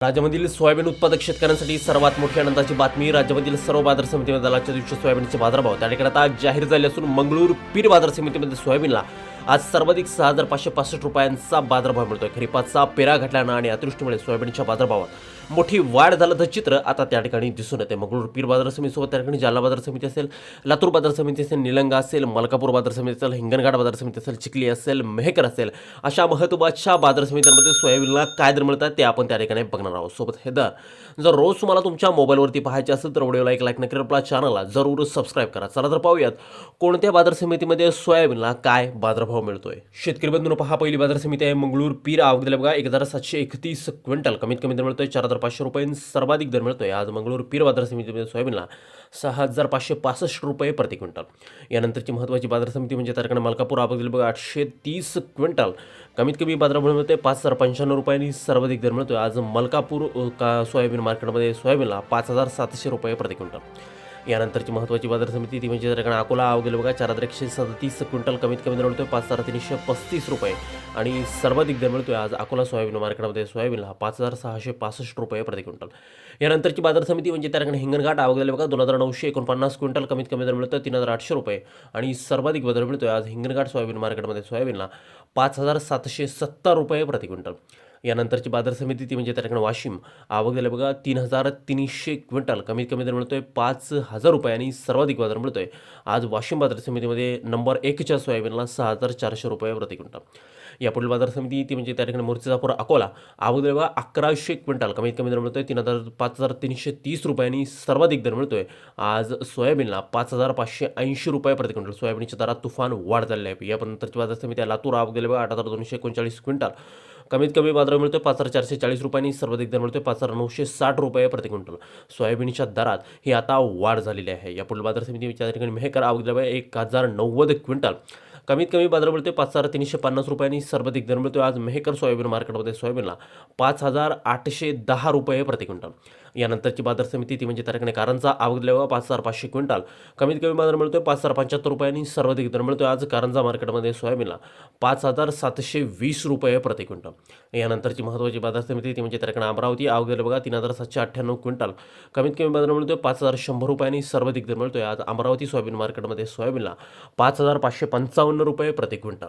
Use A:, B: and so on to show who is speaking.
A: राज्यामधील सोयाबीन उत्पादक शेतकऱ्यांसाठी सर्वात मोठी आनंदाची बातमी. राज्यामधील सर्व बाजार समितीमध्ये आजच्या दिवशी सोयाबीनचे बाजारभाव त्या ठिकाणी आता जाहीर झाले असून मंगळूर पीर बाजार समितीमध्ये सोयाबीनला आज सर्वाधिक 6,565 रुपयांचा बाजारभाव मिळतोय. खरीपाचा पेरा घटल्यानं आणि अतिवृष्टीमुळे सोयाबीनच्या बाजारभावात मोठी वाढ झाल्याचं चित्र आता त्या ठिकाणी दिसून येते. मंगळूर पीर बाजार समितीसोबत त्या ठिकाणी जालना बाजार समिती असेल, लातूर बाजार समिती असेल, निलंगा असेल, मलकापूर बाजार समिती असेल, हिंगणघाट बाजार समिती असेल, चिखली असेल, मेहकर असेल, अशा महत्त्वाच्या बाजार समित्यांमध्ये सोयाबीनला काय दर मिळतात ते आपण त्या ठिकाणी बघणार आहोत. सोबत हे दर जर रोज तुम्हाला तुमच्या मोबाईलवरती पाहायचे असेल तर व्हिडिओला एक लाईक नक्की करा, आपल्या चॅनलला जरूर सबस्क्राईब करा. चला तर पाहूयात कोणत्या बाजार समितीमध्ये सोयाबीनला काय बाजारभाव मिळतोय. शेतकरी बंधूंनो, पहा पहिली बाजार समिती आहे मंगळूर पीर. आवक दिले बघा 1,731 क्विंटल. कमीत कमी दर मिळतोय 4,500 रुपये. सर्वाधिक दर मिळतोय आज मंगळूर पीर बाजार समितीमध्ये सोयाबीनला 6,565 रुपये प्रति क्विंटल. यानंतरची महत्त्वाची बाजार समिती म्हणजे त्या ठिकाणी मलकापूर. आवक दिली बघा 830 क्विंटल. कमीत कमी बाजारभाव मिळतोय 5,095 रुपयांनी. सर्वाधिक दर मिळतोय आज मलकापूर सोयाबीन मार्केटमध्ये सोयाबीनला 5,700 रुपये प्रति क्विंटल. यानंतरची महत्त्वाची बाजार समिती ती म्हणजे त्या ठिकाणी अकोला. आवक दिली बघा 4,137 क्विंटल. कमीत कमी दर मिळतोय 5,335 रुपये आणि सर्वाधिक दर मिळतोय आज अकोला सोयाबीन मार्केटमध्ये सोयाबीनला 5,665 रुपये प्रति क्विंटल. यानंतरची बाजार समिती म्हणजे त्या ठिकाणी हिंगणघाट. आवक दिली बघा 2,949 क्विंटल. कमीत कमी दर मिळतोय 3,800 रुपये आणि सर्वाधिक दर मिळतोय आज हिंगणघाट सोयाबीन मार्केटमध्ये सोयाबीनला 5,770 रुपये प्रति क्विंटल. यानंतरची बाजार समिती ती म्हणजे त्या ठिकाणी वाशिम. आवक दिली बघा 3,300 क्विंटल. कमीत कमी दर मिळतोय 5,000 रुपये आणि सर्वाधिक बाजार मिळतोय आज वाशिम बाजार समितीमध्ये नंबर 1च्या सोयाबीनला 6,400 रुपये प्रति क्विंटल. यापुढील बाजार समिती ती म्हणजे त्या ठिकाणी मूर्तिजापूर अकोला. आवक दिली बघा 1,100 क्विंटल. कमीत कमी दर मिळतोय 5,330 रुपये आणि सर्वाधिक दर मिळतोय आज सोयाबीनला 5,580 रुपये प्रति क्विंटल. सोयाबीनच्या दरात तुफान वाढ झालेली आहे. यानंतरची बाजार समिती लातूर. आवक दिली बघा 8,239 क्विंटल. कमीत कमी बाजार मिळतोय 5,440 रुपयांनी. सर्वाधिक दर मिळतोय 5,960 रुपये प्रति क्विंटल. सोयाबीनच्या दरात ही आता वाढ झालेली आहे. यापुढील बाजार समितीच्या ठिकाणी मेहकर. आवक दिली बघा 1,090 क्विंटल. कमीत कमी बाजार मिळतोय 5,350 रुपयांनी. सर्वाधिक दर मिळतोय आज मेहकर सोयाबीन मार्केटमध्ये सोयाबीनला 5,810 रुपये प्रति क्विंटल. यानंतरची बाजार समिती ती म्हणजे त्या ठिकाणी कारंजा. आवक दिली बघा 5,500 क्विंटल. कमीत कमी बाजार मिळतोय 5,075 रुपयांनी. सर्वाधिक दर मिळतोय आज कारंजा मार्केटमध्ये सोयाबीनला 5,720 रुपये प्रति क्विंटल. यानंतरची महत्त्वाची बाजार समिती ती म्हणजे त्या ठिकाणी अमरावती. आवक दिली बघा 3,798 क्विंटल. कमीत कमी बाजार मिळतोय 5,100 रुपयांनी. सर्वाधिक दर मिळतोय आज अमरावती सोयाबीन मार्केटमध्ये सोयाबीनला 5,555 रुपये प्रति क्विंटल.